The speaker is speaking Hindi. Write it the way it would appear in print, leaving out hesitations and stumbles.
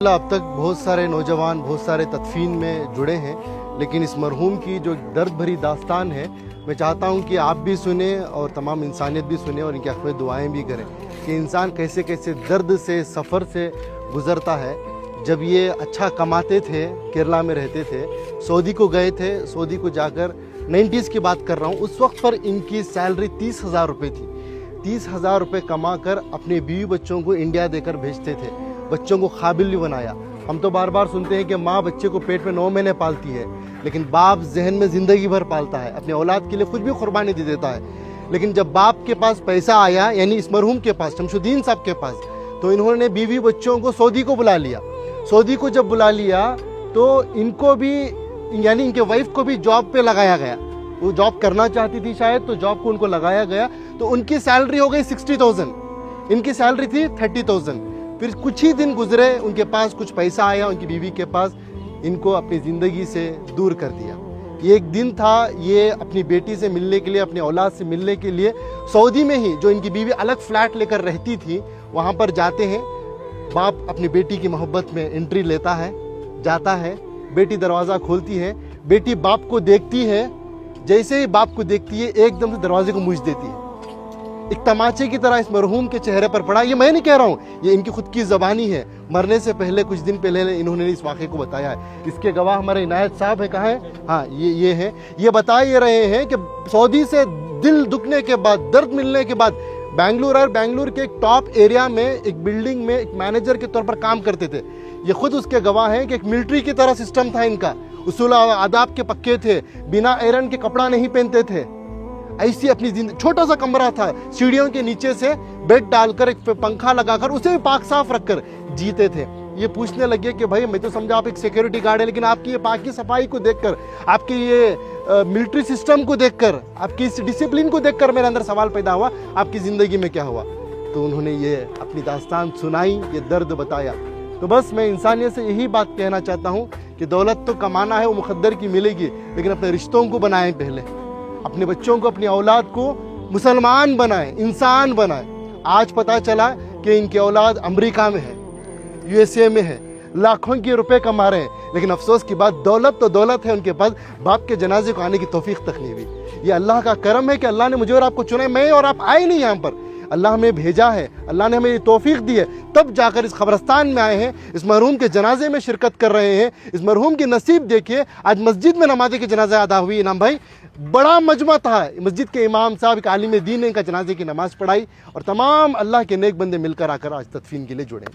अब तक बहुत सारे नौजवान बहुत सारे तदफीन में जुड़े हैं, लेकिन इस मरहूम की जो दर्द भरी दास्तान है, मैं चाहता हूं कि आप भी सुने और तमाम इंसानियत भी सुने और इनकी हक़ में दुआएं भी करें कि इंसान कैसे कैसे दर्द से सफ़र से गुज़रता है। जब ये अच्छा कमाते थे, केरला में रहते थे, सऊदी को गए थे, सऊदी को जाकर 90s की बात कर रहा हूँ, उस वक्त पर इनकी सैलरी 30,000 रुपये थी। 30,000 रुपये कमा कर अपने बीवी बच्चों को इंडिया देकर भेजते थे, बच्चों को काबिल भी बनाया। हम तो बार बार सुनते हैं कि माँ बच्चे को पेट में 9 महीने पालती है, लेकिन बाप जहन में ज़िंदगी भर पालता है, अपने औलाद के लिए कुछ भी कुर्बानी दे देता है। लेकिन जब बाप के पास पैसा आया, यानी इस मरहूम के पास, शमशुद्दीन साहब के पास, तो इन्होंने बीवी बच्चों को सऊदी को बुला लिया। सऊदी को जब बुला लिया तो इनको भी, यानी इनके वाइफ को भी जॉब पे लगाया गया। वो जॉब करना चाहती थी शायद, तो जॉब को उनको लगाया गया, तो उनकी सैलरी हो गई 60,000, इनकी सैलरी थी 30,000। फिर कुछ ही दिन गुजरे, उनके पास कुछ पैसा आया, उनकी बीवी के पास, इनको अपनी ज़िंदगी से दूर कर दिया। ये एक दिन था, ये अपनी बेटी से मिलने के लिए, अपनी औलाद से मिलने के लिए सऊदी में ही, जो इनकी बीवी अलग फ्लैट लेकर रहती थी, वहाँ पर जाते हैं। बाप अपनी बेटी की मोहब्बत में एंट्री लेता है, जाता है, बेटी दरवाज़ा खोलती है, बेटी बाप को देखती है, जैसे ही बाप को देखती है एकदम से दरवाजे को मूछ देती है। एक तमाचे की तरह इस मरहूम के चेहरे पर पड़ा। ये मैं नहीं कह रहा हूँ, ये इनकी खुद की ज़बानी है। मरने से पहले, कुछ दिन पहले इन्होंने इस वाक़े को बताया है। इसके गवाह हमारे इनायत साहब है, कहाँ है? हाँ, ये है। ये बता ये रहे हैं कि सऊदी से दिल दुखने के बाद, दर्द मिलने के बाद, बेंगलुरु के एक टॉप एरिया में एक बिल्डिंग में एक मैनेजर के तौर पर काम करते थे। ये खुद उसके गवाह हैं कि एक मिलिट्री की तरह सिस्टम था इनका। उसूल आदाब के पक्के थे, बिना आयरन के कपड़ा नहीं पहनते थे। ऐसी अपनी जिंदगी, छोटा सा कमरा था, सीढ़ियों के नीचे से बेड डालकर, एक पंखा लगाकर, उसे भी पाक साफ रखकर जीते थे। ये पूछने लगे कि भाई, मैं तो समझा आप एक सिक्योरिटी गार्ड है, लेकिन आपकी ये पाकी सफाई को देखकर, आपकी ये मिलिट्री सिस्टम को देखकर, आपकी इस डिसिप्लिन को देखकर मेरे अंदर सवाल पैदा हुआ, आपकी ज़िंदगी में क्या हुआ? तो उन्होंने ये अपनी दास्तान सुनाई, ये दर्द बताया। तो बस मैं इंसानियत से यही बात कहना चाहता हूँ कि दौलत तो कमाना है, वो मुकद्दर की मिलेगी, लेकिन अपने रिश्तों को बनाएं पहले, अपने बच्चों को, अपनी औलाद को मुसलमान बनाएं, इंसान बनाएं। आज पता चला कि इनकी औलाद अमेरिका में है, USA में है, लाखों के रुपए कमा रहे हैं, लेकिन अफसोस की बात, दौलत तो दौलत है, उनके पास बाप के जनाजे को आने की तौफीक तक नहीं हुई। ये अल्लाह का करम है कि अल्लाह ने मुझे और आपको चुना है। मैं और आप आए नहीं यहाँ पर, अल्लाह हमें भेजा है, अल्लाह ने हमें ये तौफीक दी है, तब जाकर इस कब्रस्तान में आए हैं, इस मरहूम के जनाजे में शिरकत कर रहे हैं। इस मरहूम की नसीब देखिए, आज मस्जिद में नमाज़े की जनाजा अदा हुई। इनाम भाई, बड़ा मजमा था, मस्जिद के इमाम साहब, एक आलिम दीन ने इनका जनाजे की नमाज़ पढ़ाई, और तमाम अल्लाह के नेक बंदे मिलकर आकर आज तदफीन के लिए जुड़े।